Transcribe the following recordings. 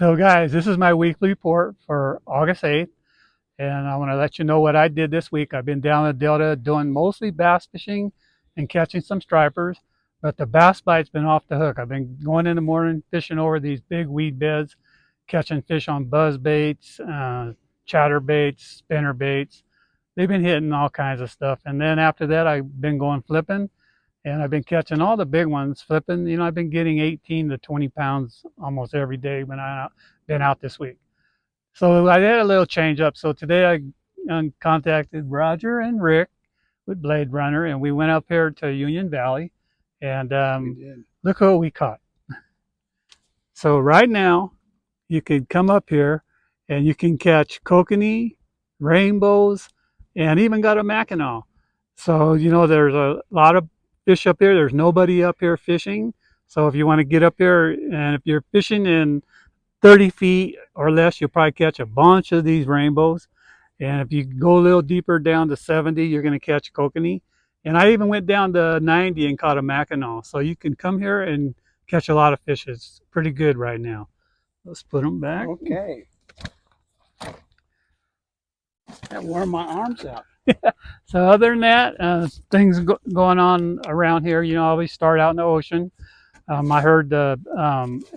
So guys, this is my weekly report for August 8th, and I want to let you know what I did this week. I've been down the Delta doing mostly bass fishing and catching some stripers, but the bass bite's been off the hook. I've been going in the morning fishing over these big weed beds, catching fish on buzz baits, chatter baits, spinner baits. They've been hitting all kinds of stuff. And then after that, I've been going flipping, and I've been catching all the big ones flipping. I've been getting 18 to 20 pounds almost every day when I've been out this week. So I had a little change up. So today I contacted Roger and Rick with Blade Runner, and we went up here to Union Valley, and look what we caught. So right now, you can come up here and you can catch kokanee, rainbows, and even got a mackinaw. So, there's a lot of fish up here. There's nobody up here fishing. So if you want to get up here, and if you're fishing in 30 feet or less, you'll probably catch a bunch of these rainbows. And if you go a little deeper down to 70, you're going to catch kokanee. And I even went down to 90 and caught a mackinaw. So you can come here and catch a lot of fish. It's pretty good right now. Let's put them back. Okay. That wore my arms out. So other than that, things going on around here. I always start out in the ocean. I heard the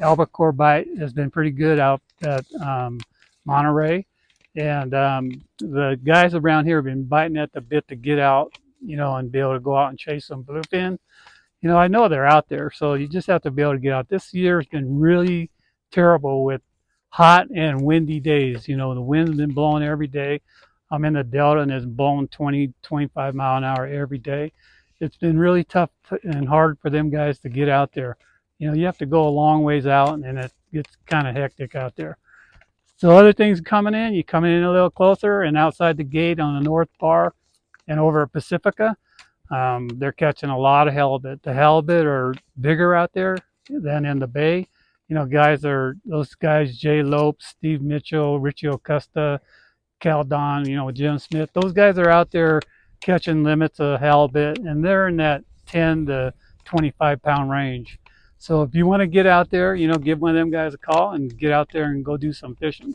albacore bite has been pretty good out at Monterey. And the guys around here have been biting at the bit to get out, and be able to go out and chase some bluefin. I know they're out there, so you just have to be able to get out. This year has been really terrible with hot and windy days. The wind's been blowing every day. I'm in the Delta and it's blowing 20, 25 mile an hour every day. It's been really tough and hard for them guys to get out there. You have to go a long ways out, and it gets kind of hectic out there. So other things coming in, you coming in a little closer, and outside the gate on the north bar and over at Pacifica, they're catching a lot of halibut. The halibut are bigger out there than in the bay. Those guys, Jay Lopes, Steve Mitchell, Richie Ocusta, Cal Don, Jim Smith, those guys are out there catching limits of halibut, and they're in that 10 to 25 pound range. So if you want to get out there, give one of them guys a call and get out there and go do some fishing.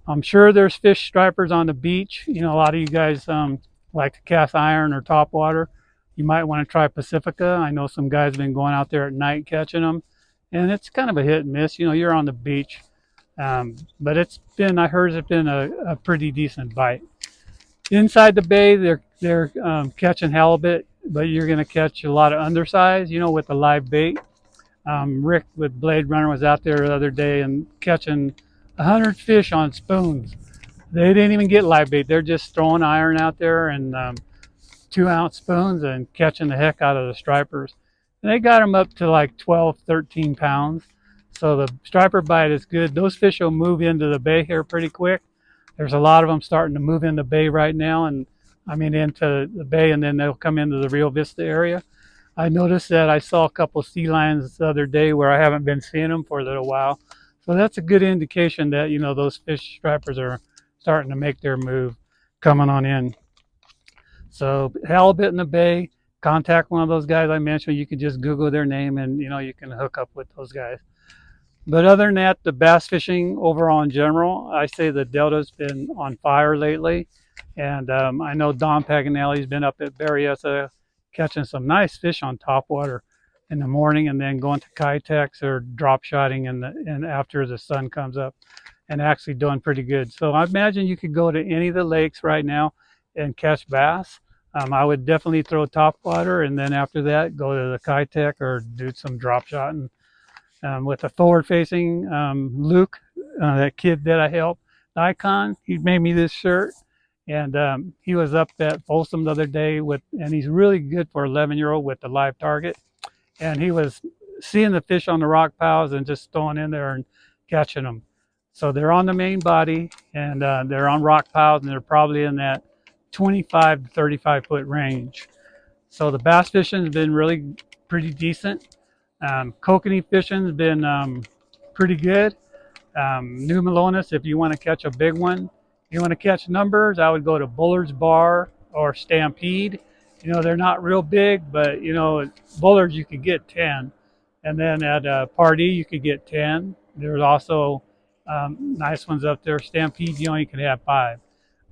I'm sure there's fish stripers on the beach. A lot of you guys like to cast iron or topwater. You might want to try Pacifica. I know some guys have been going out there at night catching them, and it's kind of a hit and miss. You're on the beach, but I heard it's been a pretty decent bite. Inside the bay, they're catching halibut, but you're going to catch a lot of undersize, with the live bait. Rick with Blade Runner was out there the other day and catching 100 fish on spoons. They didn't even get live bait. They're just throwing iron out there and 2-ounce spoons and catching the heck out of the stripers. And they got them up to like 12, 13 pounds. So the striper bite is good. Those fish will move into the bay here pretty quick. There's a lot of them starting to move in the bay right now, and into the bay, and then they'll come into the Rio Vista area. I noticed that I saw a couple of sea lions the other day where I haven't been seeing them for a little while. So that's a good indication that, those fish stripers are starting to make their move coming on in. So halibut in the bay, contact one of those guys I mentioned. You can just Google their name and, you can hook up with those guys. But other than that, the bass fishing overall in general, I say the Delta's been on fire lately. And I know Don Paganelli's been up at Berryessa catching some nice fish on topwater in the morning, and then going to Kitex or drop shotting and after the sun comes up, and actually doing pretty good. So I imagine you could go to any of the lakes right now and catch bass. I would definitely throw topwater, and then after that, go to the Kitex or do some drop shotting. With the forward-facing Luke, that kid that I helped, Icon, he made me this shirt. And he was up at Folsom the other day and he's really good for 11-year-old with the live target. And he was seeing the fish on the rock piles and just throwing in there and catching them. So they're on the main body, and they're on rock piles, and they're probably in that 25 to 35 foot range. So the bass fishing has been really pretty decent. Kokanee fishing has been pretty good. New Melones, if you want to catch a big one. You want to catch numbers, I would go to Bullard's Bar or Stampede. They're not real big, but, Bullard's you could get 10. And then at Pardee, you could get 10. There's also nice ones up there. Stampede, you only can have 5.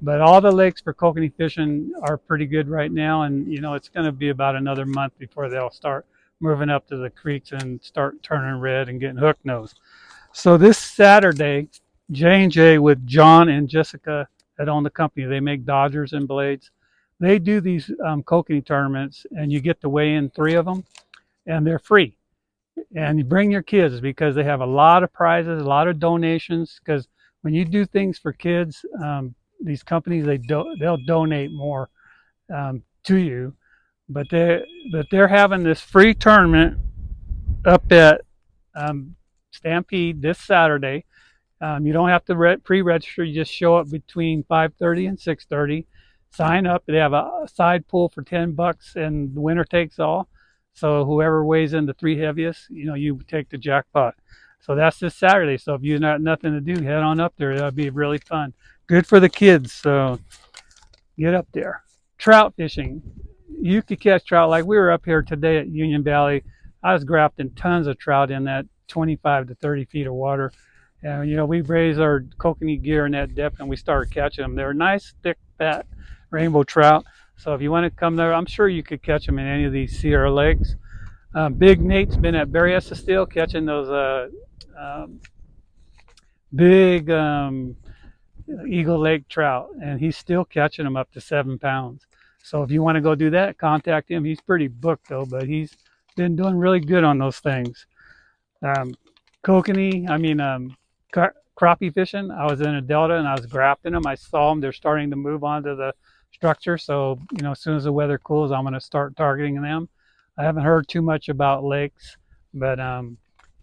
But all the lakes for kokanee fishing are pretty good right now, and it's going to be about another month before they'll start moving up to the creeks and start turning red and getting hook nose. So this Saturday, J&J with John and Jessica that own the company, they make dodgers and blades. They do these kokanee tournaments, and you get to weigh in 3 of them, and they're free. And you bring your kids because they have a lot of prizes, a lot of donations. Because when you do things for kids, these companies they'll donate more to you. But they're having this free tournament up at Stampede this Saturday. You don't have to pre-register. You just show up between 5:30 and 6:30. Sign up. They have a side pool for $10, and the winner takes all. So whoever weighs in the 3 heaviest, you take the jackpot. So that's this Saturday. So if you got nothing to do, head on up there. That'll be really fun. Good for the kids. So get up there. Trout fishing. You could catch trout like we were up here today at Union Valley. I was grafting tons of trout in that 25 to 30 feet of water. And, we raised our kokanee gear in that depth and we started catching them. They're nice, thick, fat rainbow trout. So if you want to come there, I'm sure you could catch them in any of these Sierra lakes. Big Nate's been at Berryessa still catching those big Eagle Lake trout, and he's still catching them up to 7 pounds. So if you want to go do that, contact him. He's pretty booked though, but he's been doing really good on those things. Kokanee, crappie fishing. I was in a delta and I was grafting them. I saw them. They're starting to move onto the structure. So, as soon as the weather cools, I'm going to start targeting them. I haven't heard too much about lakes, but,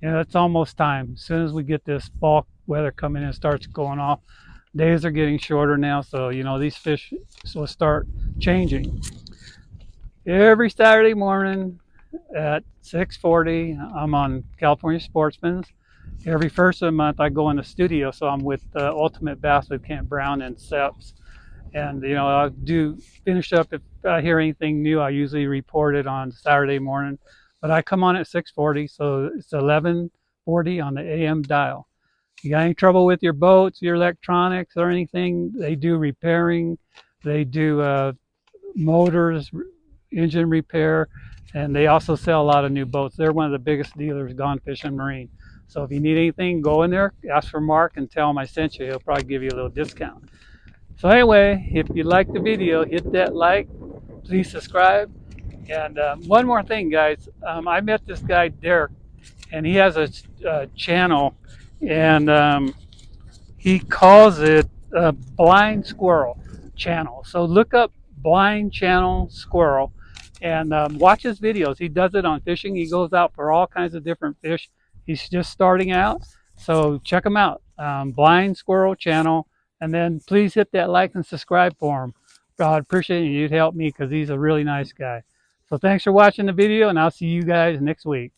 it's almost time. As soon as we get this fall weather coming in, starts going off, days are getting shorter now. So, these fish will start changing. Every Saturday morning at 6:40, I'm on California Sportsman's. Every first of the month, I go in the studio, so I'm with Ultimate Bass with Kent Brown and Seps. And, I'll finish up. If I hear anything new, I usually report it on Saturday morning. But I come on at 6:40, so it's 11:40 on the AM dial. You got any trouble with your boats, your electronics, or anything, they do repairing. They do motors, engine repair, and they also sell a lot of new boats. They're one of the biggest dealers, Gone Fishing Marine. So if you need anything, go in there, ask for Mark, and tell him I sent you. He'll probably give you a little discount. So anyway, if you like the video, hit that like, please subscribe. And one more thing, guys. I met this guy, Derek, and he has a channel, and he calls it Blind Squirrel Channel. So look up Blind Channel Squirrel and watch his videos. He does it on fishing. He goes out for all kinds of different fish. He's just starting out. So check him out, Blind Squirrel Channel. And then please hit that like and subscribe for him. I'd appreciate it. You'd help me because he's a really nice guy. So thanks for watching the video, and I'll see you guys next week.